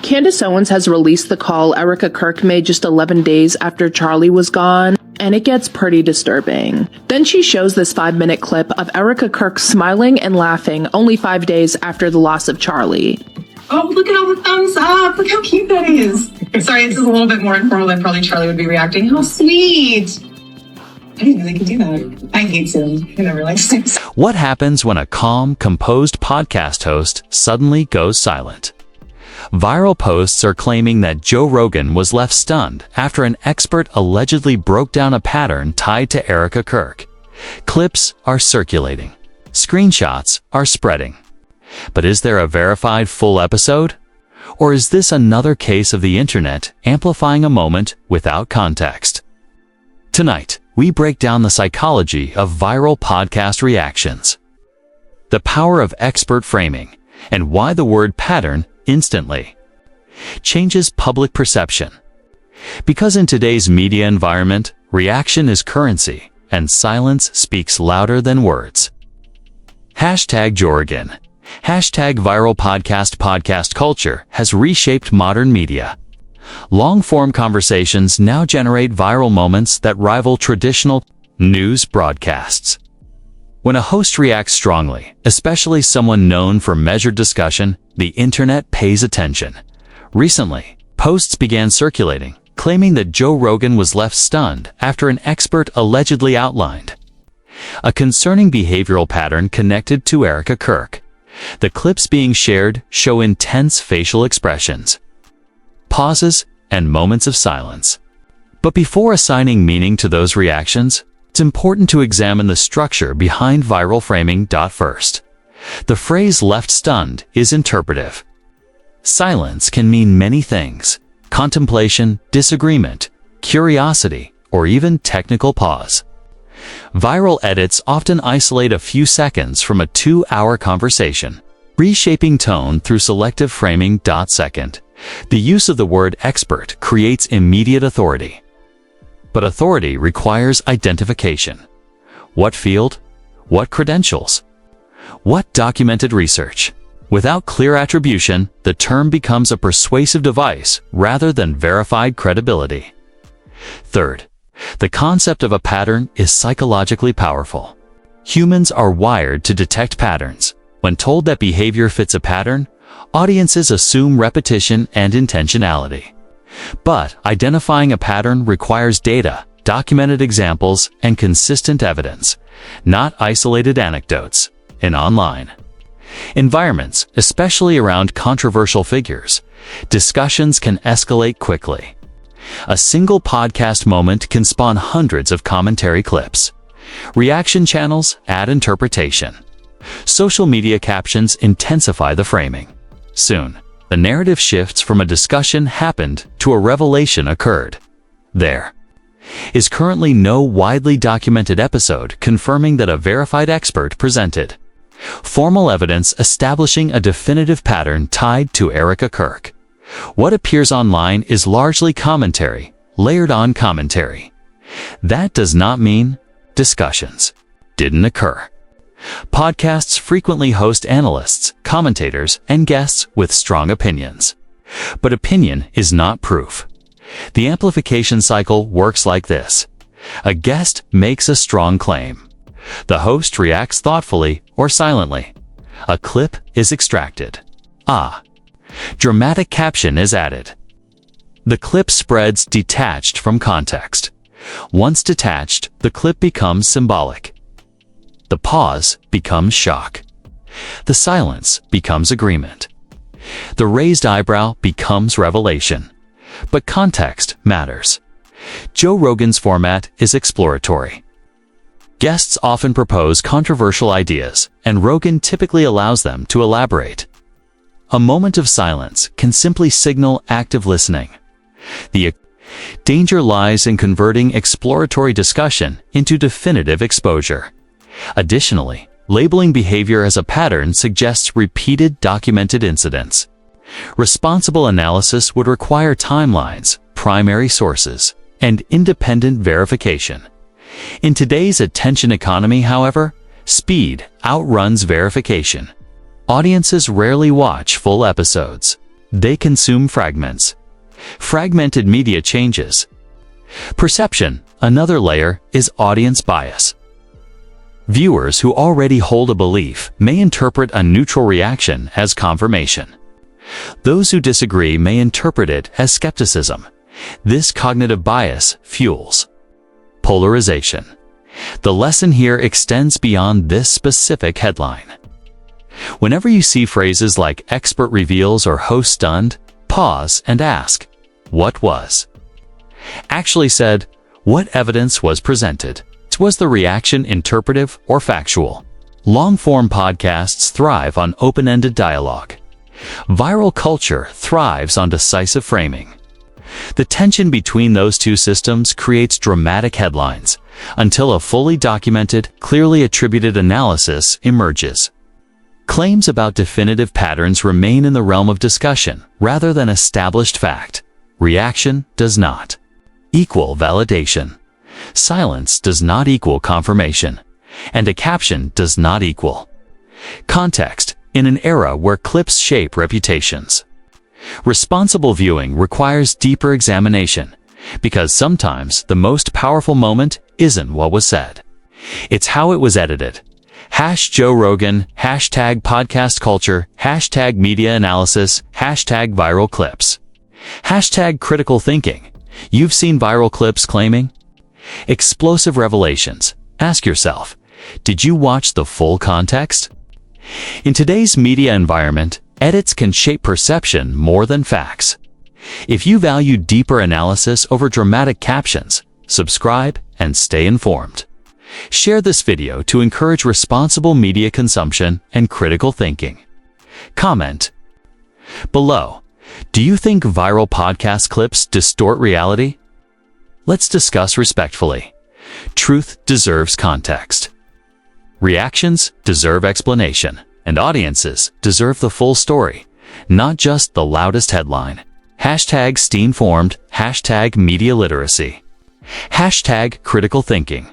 Candace Owens has released the call Erika Kirk made just 11 days after Charlie was gone, and it gets pretty disturbing. Then she shows this 5-minute clip of Erika Kirk smiling and laughing only 5 days after the loss of Charlie. Oh, look at all the thumbs up. Look how cute that is. Sorry, this is a little bit more informal than probably Charlie would be reacting. How sweet. I didn't know they could do that. I hate him. I never liked him. What happens when a calm, composed podcast host suddenly goes silent? Viral posts are claiming that Joe Rogan was left stunned after an expert allegedly broke down a pattern tied to Erika Kirk. Clips are circulating. Screenshots are spreading. But is there a verified full episode? Or is this another case of the internet amplifying a moment without context? Tonight, we break down the psychology of viral podcast reactions, the power of expert framing, and why the word pattern instantly changes public perception. Because in today's media environment, reaction is currency, and silence speaks louder than words. Hashtag Joe Rogan. Hashtag viral podcast culture has reshaped modern media. Long-form conversations now generate viral moments that rival traditional news broadcasts. When a host reacts strongly, especially someone known for measured discussion, the internet pays attention. Recently, posts began circulating, claiming that Joe Rogan was left stunned after an expert allegedly outlined a concerning behavioral pattern connected to Erika Kirk. The clips being shared show intense facial expressions, pauses, and moments of silence. But before assigning meaning to those reactions, it's important to examine the structure behind viral framing. First, the phrase left stunned is interpretive. Silence can mean many things: contemplation, disagreement, curiosity, or even technical pause. Viral edits often isolate a few seconds from a 2-hour conversation, reshaping tone through selective framing. Second, the use of the word expert creates immediate authority. But authority requires identification. What field? What credentials? What documented research? Without clear attribution, the term becomes a persuasive device rather than verified credibility. Third, the concept of a pattern is psychologically powerful. Humans are wired to detect patterns. When told that behavior fits a pattern, audiences assume repetition and intentionality. But identifying a pattern requires data, documented examples, and consistent evidence, not isolated anecdotes. In online environments, especially around controversial figures, discussions can escalate quickly. A single podcast moment can spawn hundreds of commentary clips. Reaction channels add interpretation. Social media captions intensify the framing. Soon, the narrative shifts from a discussion happened to a revelation occurred. There is currently no widely documented episode confirming that a verified expert presented formal evidence establishing a definitive pattern tied to Erika Kirk. What appears online is largely commentary, layered on commentary. That does not mean discussions didn't occur. Podcasts frequently host analysts, commentators, and guests with strong opinions. But opinion is not proof. The amplification cycle works like this. A guest makes a strong claim. The host reacts thoughtfully or silently. A clip is extracted. Dramatic caption is added. The clip spreads detached from context. Once detached, the clip becomes symbolic. The pause becomes shock. The silence becomes agreement. The raised eyebrow becomes revelation. But context matters. Joe Rogan's format is exploratory. Guests often propose controversial ideas, and Rogan typically allows them to elaborate. A moment of silence can simply signal active listening. The danger lies in converting exploratory discussion into definitive exposure. Additionally, labeling behavior as a pattern suggests repeated documented incidents. Responsible analysis would require timelines, primary sources, and independent verification. In today's attention economy, however, speed outruns verification. Audiences rarely watch full episodes. They consume fragments. Fragmented media changes. Perception, another layer, is audience bias. Viewers who already hold a belief may interpret a neutral reaction as confirmation. Those who disagree may interpret it as skepticism. This cognitive bias fuels polarization. The lesson here extends beyond this specific headline. Whenever you see phrases like expert reveals or host stunned, pause and ask, what was actually said? What evidence was presented? Was the reaction interpretive or factual? Long-form podcasts thrive on open-ended dialogue. Viral culture thrives on decisive framing. The tension between those two systems creates dramatic headlines until a fully documented, clearly attributed analysis emerges. Claims about definitive patterns remain in the realm of discussion rather than established fact. Reaction does not equal validation. Silence does not equal confirmation, and a caption does not equal context in an era where clips shape reputations. Responsible viewing requires deeper examination, because sometimes the most powerful moment isn't what was said. It's how it was edited. #Joe Rogan, #podcast culture, #media analysis, #viral clips. #critical thinking. You've seen viral clips claiming explosive revelations. Ask yourself, did you watch the full context? In today's media environment, edits can shape perception more than facts. If you value deeper analysis over dramatic captions, subscribe and stay informed. Share this video to encourage responsible media consumption and critical thinking. Comment below. Do you think viral podcast clips distort reality? Let's discuss respectfully. Truth deserves context. Reactions deserve explanation, and audiences deserve the full story, not just the loudest headline. #stay informed, #media literacy. #critical thinking.